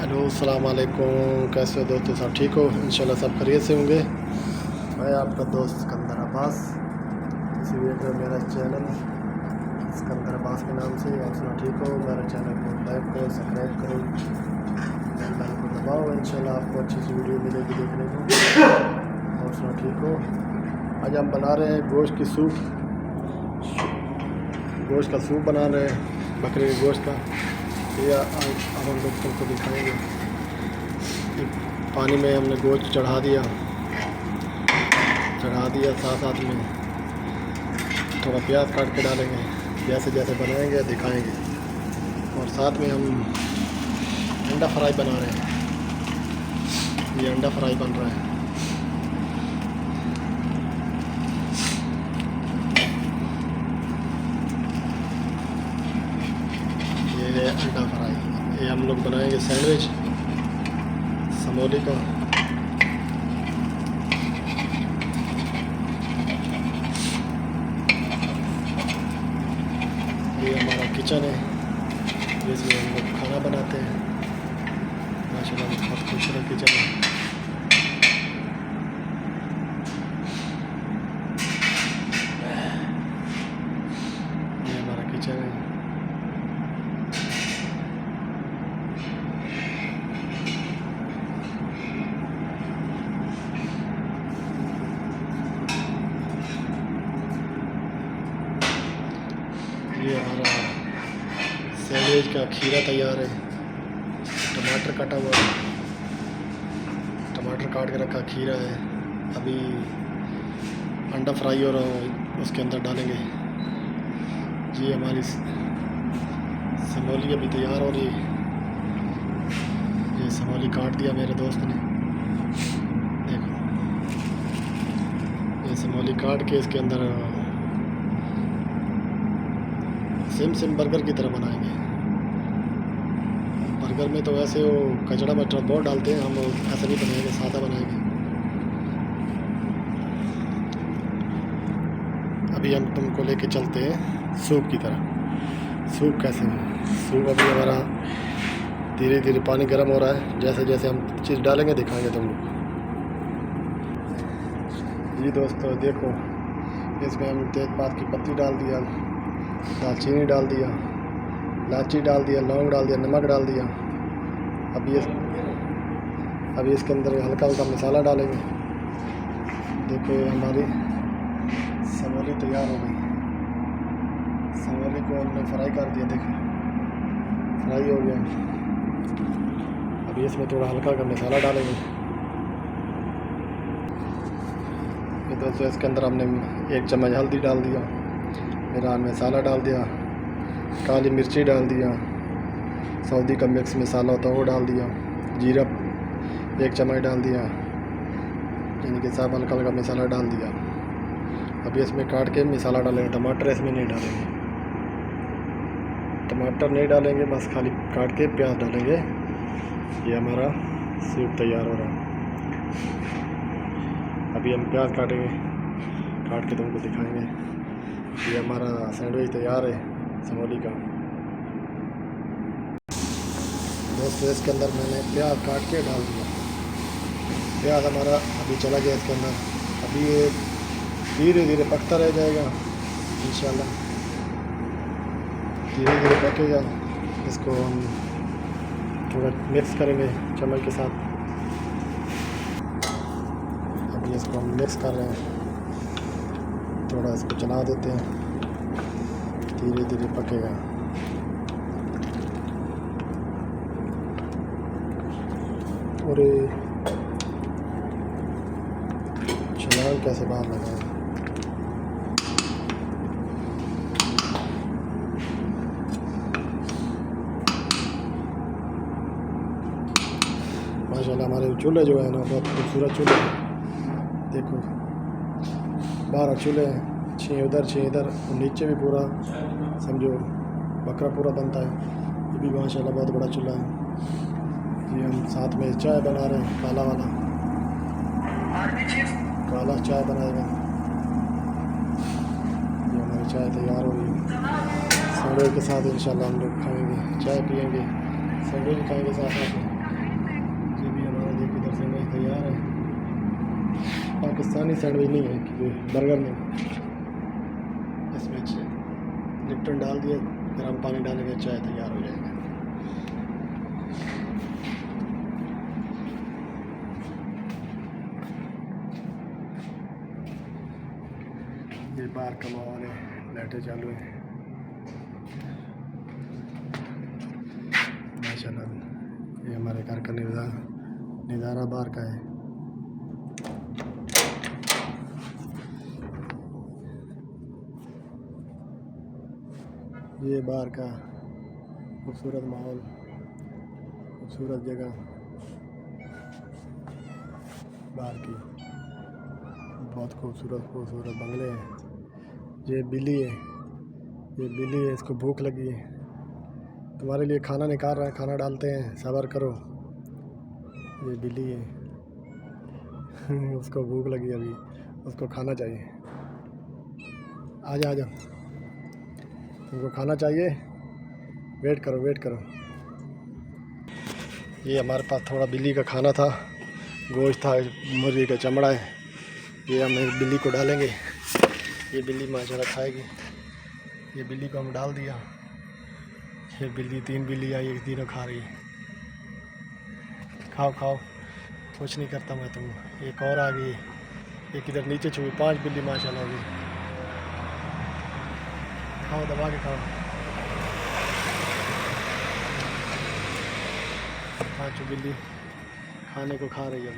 Hello अस्सलाम वालेकुम। कैसे हो दोस्तों? सब ठीक हो? इंशाल्लाह सब खैरियत से होंगे। मैं आपका दोस्त सिकंदर अब्बास। इसी देख रहे हो मेरा चैनल सिकंदर अब्बास के नाम से। और सुना ठीक हो, मेरे चैनल को लाइक करो, सब्सक्राइब करो, बेल आइकन को दबाओ। इंशाल्लाह आपको अच्छी सी वीडियो मिलेगी देखने को। और सुना ठीक हो। आज हम बना रहे हैं गोश्त की सूप। गोश्त का सूप बना रहे हैं, बकरे के गोश्त का। ये अब हम लोग तुमको दिखाएंगे। पानी में हमने गोश्त चढ़ा दिया, साथ साथ में थोड़ा प्याज काट के डालेंगे। जैसे जैसे बनाएंगे दिखाएंगे। और साथ में हम अंडा फ्राई बना रहे हैं। ये अंडा फ्राई बन रहा है। ये है अंडा फ्राई। ये हम लोग बनाएंगे सैंडविच समोली का। ये हमारा किचन है, जिसमें हम लोग खाना बनाते हैं। माशाल्लाह बहुत खूबसूरत किचन है। ये हमारा किचन है। ये हमारा सैंडविच का खीरा तैयार है। टमाटर काटा हुआ है, टमाटर काट के रखा खीरा है। अभी अंडा फ्राई हो रहा है, उसके अंदर डालेंगे। जी हमारी समोली अभी तैयार हो रही है। ये समोली काट दिया मेरे दोस्त ने, देखो। ये समोली काट के इसके अंदर सेम बर्गर की तरह बनाएंगे। बर्गर में तो वैसे वो कचड़ा मचड़ा बहुत डालते हैं, हम ऐसा नहीं बनाएंगे, सादा बनाएंगे। अभी हम तुमको लेके चलते हैं सूप की तरह। सूप कैसे है? सूप अभी हमारा धीरे धीरे पानी गर्म हो रहा है। जैसे जैसे हम चीज़ डालेंगे दिखाएंगे तुम लोग। जी दोस्तों देखो, इसमें हम तेज़पात की पत्ती डाल दिया, दालचीनी डाल दिया, इलायची डाल दिया, लौंग डाल दिया, नमक डाल दिया। अभी इसके अंदर हल्का हल्का मसाला डालेंगे। देखो ये हमारी समोली तैयार हो गई। समोली को हमने फ्राई कर दिया, देखो फ्राई हो गया। अभी इसमें थोड़ा हल्का हल्का मसाला डालेंगे। ये दोस्तों इसके अंदर हमने 1 चम्मच हल्दी डाल दिया, ईरान मसाला डाल दिया, काली मिर्ची डाल दिया, सऊदी का मिक्स मसाला होता है वो डाल दिया, जीरा 1 चम्मच डाल दिया, यानी कि सब हल्का हल्का मसाला डाल दिया। अभी इसमें काट के मसाला डालेंगे। टमाटर इसमें नहीं डालेंगे, टमाटर नहीं डालेंगे, बस खाली काट के प्याज डालेंगे। ये हमारा सूप तैयार हो रहा है। अभी हम प्याज काटेंगे, काट के तुमको दिखाएंगे। ये हमारा सैंडविच तैयार है समोली का। दोस्तों इसके अंदर मैंने प्याज काट के डाल दिया। प्याज हमारा अभी चला गया इसके अंदर। अभी ये धीरे धीरे पकता रह जाएगा इंशाल्लाह, धीरे धीरे पकेगा। इसको हम थोड़ा मिक्स करेंगे चम्मच के साथ। अभी इसको हम मिक्स कर रहे हैं, थोड़ा इसको चला देते हैं, धीरे धीरे पकेगा। और छलांग कैसे बाहर लगाए। माशाल्लाह हमारे चूल्हे जो है ना बहुत खूबसूरत चूल्हे हैं। देखो 12 चूल्हे हैं, 6 उधर 6 इधर, और नीचे भी पूरा समझो बकरा पूरा बनता है। ये भी माशाल्लाह बहुत बड़ा चूल्हा है। ये हम साथ में चाय बना रहे हैं, काला वाला, काला चाय बनाएगा। ये हमारी चाय तैयार हो गई। सैंडविच के साथ इंशाल्लाह हम लोग खाएंगे, चाय पिएंगे, सैंडविच खाएंगे साथ साथ में। तैयार है। पाकिस्तानी सैंडविच नहीं है क्योंकि बर्गर नहीं। इसमें लिप्टन डाल दिया, गर्म पानी डालेंगे, चाय तैयार हो जाएगा। ये बाहर का माहौल है, लाइटें चालू है माशाल्लाह। ये हमारे घर का नज़ारा बाहर का है। ये बाहर का खूबसूरत माहौल, खूबसूरत जगह बाहर की, बहुत खूबसूरत बंगले हैं। ये बिल्ली है, इसको भूख लगी है, तुम्हारे लिए खाना निकाल रहा है, खाना डालते हैं, सब्र करो। ये बिल्ली है उसको भूख लगी, अभी उसको खाना चाहिए। आजा तुमको खाना चाहिए, वेट करो। ये हमारे पास थोड़ा बिल्ली का खाना था, गोश्त था, मुर्गी का चमड़ा है। ये हम एक बिल्ली को डालेंगे, ये बिल्ली माशाल्लाह खाएगी। ये बिल्ली को हम डाल दिया। ये बिल्ली, 3 बिल्ली आई, एक तीनों खा रही है। खाओ, कुछ नहीं करता मैं तुम। एक और आ गई, एक इधर नीचे छुई, 5 बिल्ली माशाल्लाह हो गई। खाओ, दबा के खाओ। 5 बिल्ली खाने को खा रही है।